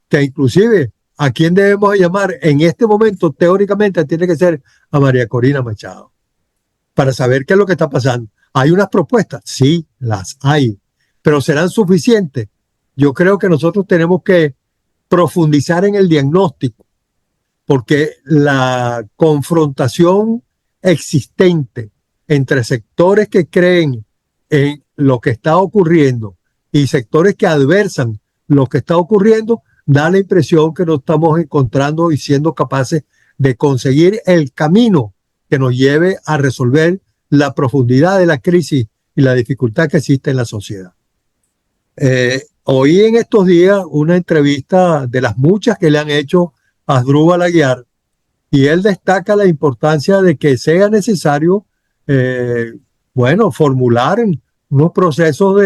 que inclusive a quién debemos llamar en este momento, teóricamente tiene que ser a María Corina Machado, para saber qué es lo que está pasando. ¿Hay unas propuestas? Sí, las hay, pero ¿serán suficientes? Yo creo que nosotros tenemos que profundizar en el diagnóstico, porque la confrontación existente entre sectores que creen en lo que está ocurriendo y sectores que adversan lo que está ocurriendo da la impresión que no estamos encontrando y siendo capaces de conseguir el camino que nos lleve a resolver la profundidad de la crisis y la dificultad que existe en la sociedad. Oí en estos días una entrevista de las muchas que le han hecho a Asdrúbal Aguiar, y él destaca la importancia de que sea necesario, formular unos procesos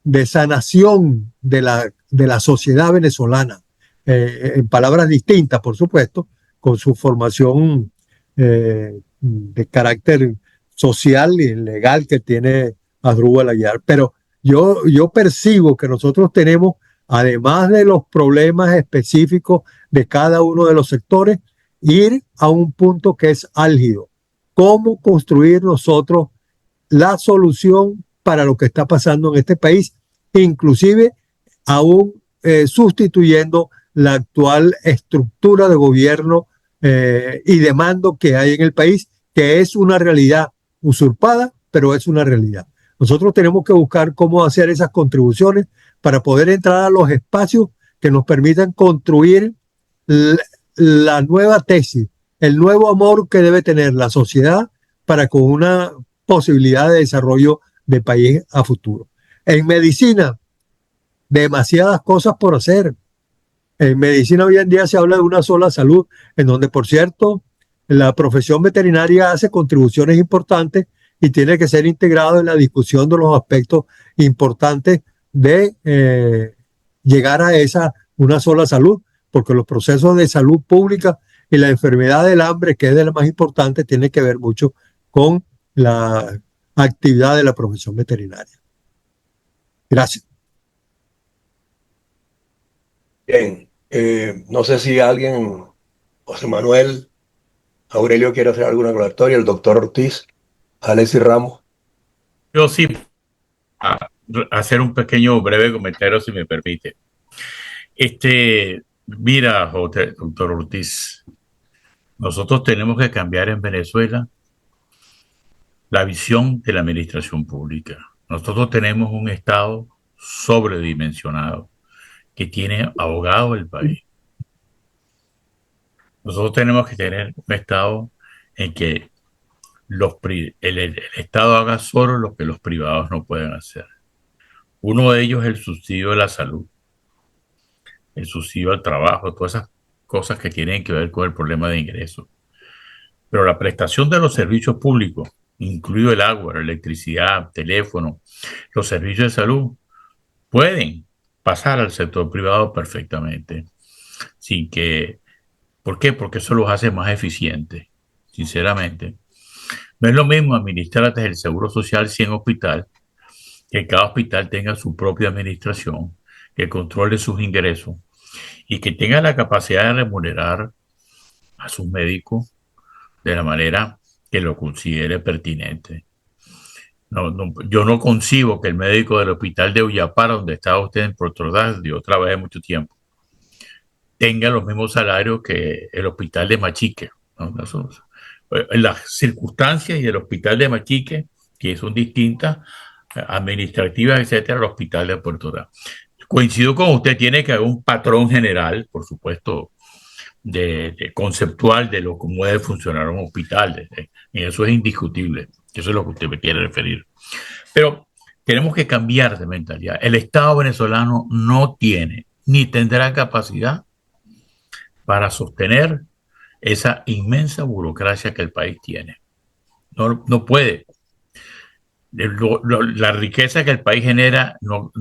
de sanación de la sociedad venezolana, en palabras distintas, por supuesto, con su formación de carácter social y legal que tiene Asdrúbal Aguiar. Pero yo percibo que nosotros tenemos, además de los problemas específicos de cada uno de los sectores, ir a un punto que es álgido. ¿Cómo construir nosotros la solución para lo que está pasando en este país, inclusive aún sustituyendo la actual estructura de gobierno y de mando que hay en el país, que es una realidad usurpada, pero es una realidad. Nosotros tenemos que buscar cómo hacer esas contribuciones para poder entrar a los espacios que nos permitan construir la nueva tesis, el nuevo amor que debe tener la sociedad para con una posibilidad de desarrollo de país a futuro. En medicina, demasiadas cosas por hacer. En medicina hoy en día se habla de una sola salud, en donde, por cierto, la profesión veterinaria hace contribuciones importantes y tiene que ser integrado en la discusión de los aspectos importantes de llegar a esa una sola salud, porque los procesos de salud pública y la enfermedad del hambre, que es de la más importante, tiene que ver mucho con la actividad de la profesión veterinaria. Gracias. Bien, no sé si alguien, José Manuel, Aurelio quiere hacer alguna aclaratoria, el doctor Ortiz, Alexis Ramos. Yo sí, a hacer un pequeño breve comentario, si me permite. Mira, doctor Ortiz, nosotros tenemos que cambiar en Venezuela la visión de la administración pública. Nosotros tenemos un Estado sobredimensionado que tiene ahogado el país. Nosotros tenemos que tener un Estado en que el Estado haga solo lo que los privados no pueden hacer. Uno de ellos es el subsidio de la salud, el subsidio al trabajo, todas esas cosas que tienen que ver con el problema de ingresos. Pero la prestación de los servicios públicos, incluido el agua, la electricidad, teléfono, los servicios de salud, pueden pasar al sector privado perfectamente. Sin que, ¿por qué? Porque eso los hace más eficientes, sinceramente. No es lo mismo administrar desde el Seguro Social 100 hospitales, que cada hospital tenga su propia administración, que controle sus ingresos y que tenga la capacidad de remunerar a sus médicos de la manera que lo considere pertinente. Yo no concibo que el médico del hospital de Ullapara, donde estaba usted en Puerto Ordaz, yo trabajé mucho tiempo, tenga los mismos salarios que el hospital de Machique, ¿no? Las circunstancias y el hospital de Machique, que son distintas, administrativas, etcétera, al hospital de Puerto Ordaz. Coincido con usted, tiene que haber un patrón general, por supuesto, de conceptual de lo cómo debe funcionar un hospital. Y eso es indiscutible. Eso es lo que usted me quiere referir. Pero tenemos que cambiar de mentalidad. El Estado venezolano no tiene ni tendrá capacidad para sostener esa inmensa burocracia que el país tiene. No puede. La riqueza que el país genera no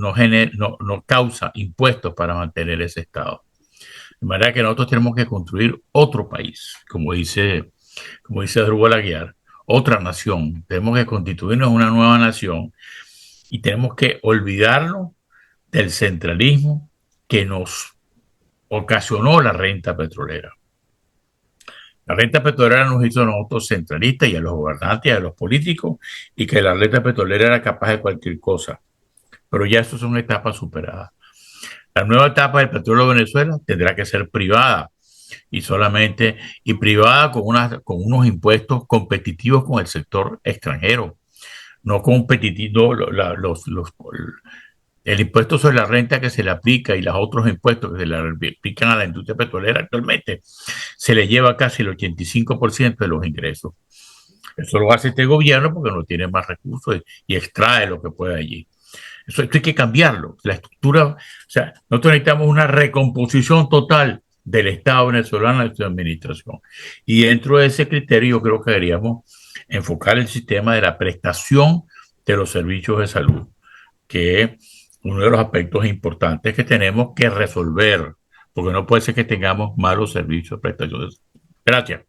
causa impuestos para mantener ese Estado. De manera que nosotros tenemos que construir otro país, como dice Asdrúbal Aguiar, otra nación. Tenemos que constituirnos una nueva nación y tenemos que olvidarnos del centralismo que nos ocasionó la renta petrolera. La renta petrolera nos hizo a nosotros centralistas y a los gobernantes y a los políticos, y que la renta petrolera era capaz de cualquier cosa. Pero ya eso son etapas superadas. La nueva etapa del petróleo de Venezuela tendrá que ser privada y privada con unos impuestos competitivos con el sector extranjero, no competitivos. El impuesto sobre la renta que se le aplica y los otros impuestos que se le aplican a la industria petrolera actualmente se le lleva casi el 85% de los ingresos. Eso lo hace este gobierno porque no tiene más recursos y extrae lo que puede allí. Esto hay que cambiarlo. La estructura, o sea, nosotros necesitamos una recomposición total del Estado venezolano de su administración. Y dentro de ese criterio yo creo que deberíamos enfocar el sistema de la prestación de los servicios de salud, que es uno de los aspectos importantes que tenemos que resolver, porque no puede ser que tengamos malos servicios de prestación de salud. Gracias.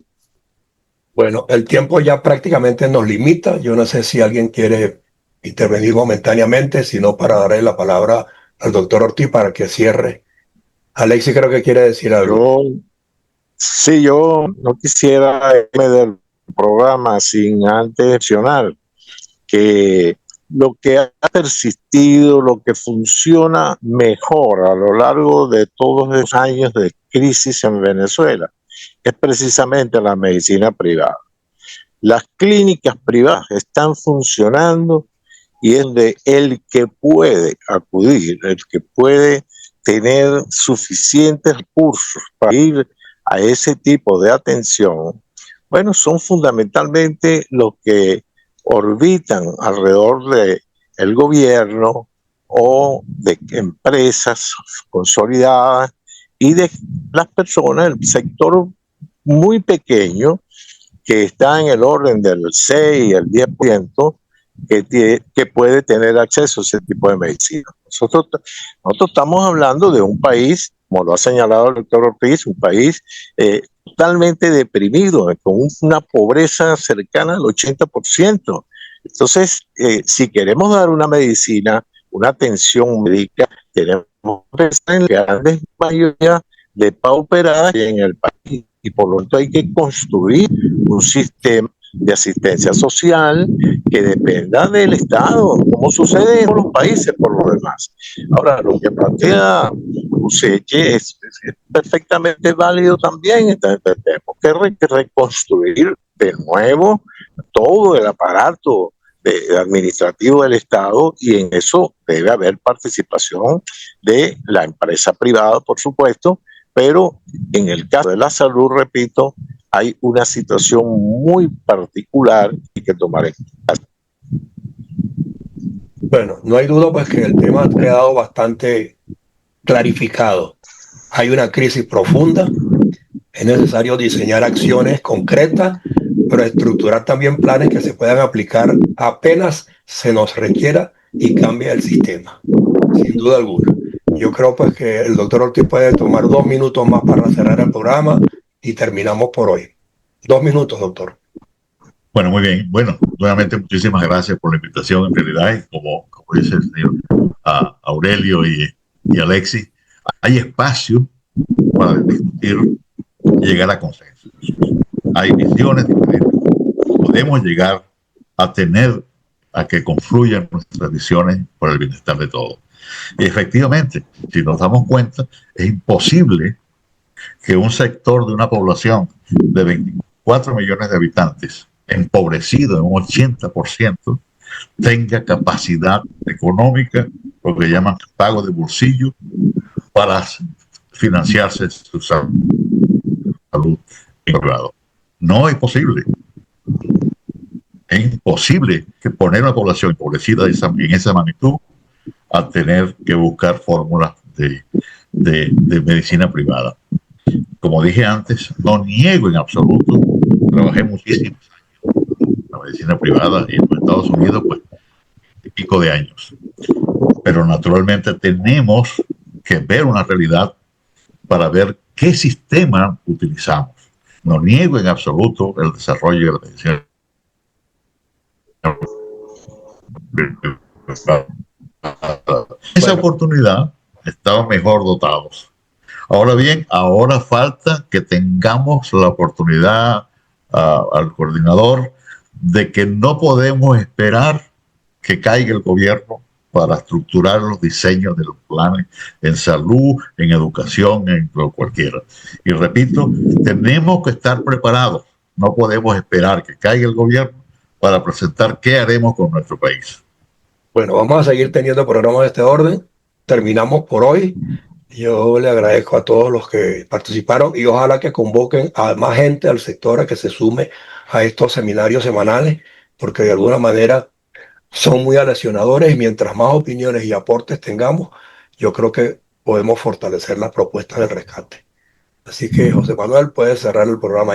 Bueno, el tiempo ya prácticamente nos limita. Yo no sé si alguien quiere intervenir momentáneamente, sino para darle la palabra al doctor Ortiz para que cierre. Alexis creo que quiere decir algo. Yo no quisiera irme del programa sin antes mencionar que lo que ha persistido, lo que funciona mejor a lo largo de todos esos años de crisis en Venezuela, es precisamente la medicina privada. Las clínicas privadas están funcionando y es de el que puede acudir, el que puede tener suficientes recursos para ir a ese tipo de atención, bueno, son fundamentalmente los que orbitan alrededor del gobierno o de empresas consolidadas y de las personas, el sector muy pequeño que está en el orden del 6 y el 10% que puede tener acceso a ese tipo de medicina. Nosotros estamos hablando de un país, como lo ha señalado el doctor Ortiz, un país totalmente deprimido, con una pobreza cercana al 80%. Entonces, si queremos dar una medicina, una atención médica, tenemos que pensar en la gran mayoría de pauperadas en el país y por lo tanto hay que construir un sistema de asistencia social que dependa del Estado, como sucede en los países por lo demás. Ahora, lo que plantea Useche es perfectamente válido también. Entonces, tenemos que reconstruir de nuevo todo el aparato administrativo del Estado y en eso debe haber participación de la empresa privada, por supuesto, pero en el caso de la salud, repito, hay una situación muy particular que hay que tomar en cuenta. Bueno, no hay duda pues que el tema ha quedado bastante clarificado. Hay una crisis profunda, es necesario diseñar acciones concretas, pero estructurar también planes que se puedan aplicar apenas se nos requiera y cambie el sistema, sin duda alguna. Yo creo pues que el doctor Ortiz puede tomar 2 minutos más para cerrar el programa y terminamos por hoy. 2 minutos, doctor. Bueno, muy bien. Bueno, nuevamente muchísimas gracias por la invitación. En realidad, y como dice el señor Aurelio y Alexis, hay espacio para discutir y llegar a consensos. Hay visiones diferentes. Podemos llegar a que confluyan nuestras visiones por el bienestar de todos. Y efectivamente, si nos damos cuenta, es imposible que un sector de una población de 24 millones de habitantes, empobrecido en un 80%, tenga capacidad económica, lo que llaman pago de bolsillo, para financiarse su salud en privado. No es posible. Es imposible que poner una población empobrecida en esa magnitud a tener que buscar fórmulas de medicina privada. Como dije antes, no niego en absoluto, trabajé muchísimo en la medicina privada y en los Estados Unidos, pues, y pico de años. Pero naturalmente tenemos que ver una realidad para ver qué sistema utilizamos. No niego en absoluto el desarrollo de la medicina. Esa oportunidad estamos mejor dotados. Ahora bien, ahora falta que tengamos la oportunidad al coordinador de que no podemos esperar que caiga el gobierno para estructurar los diseños de los planes en salud, en educación, en lo cualquiera. Y repito, tenemos que estar preparados. No podemos esperar que caiga el gobierno para presentar qué haremos con nuestro país. Bueno, vamos a seguir teniendo programas de este orden. Terminamos por hoy. Yo le agradezco a todos los que participaron y ojalá que convoquen a más gente al sector a que se sume a estos seminarios semanales, porque de alguna manera son muy aleccionadores y mientras más opiniones y aportes tengamos, yo creo que podemos fortalecer las propuestas del rescate. Así que, José Manuel, puede cerrar el programa.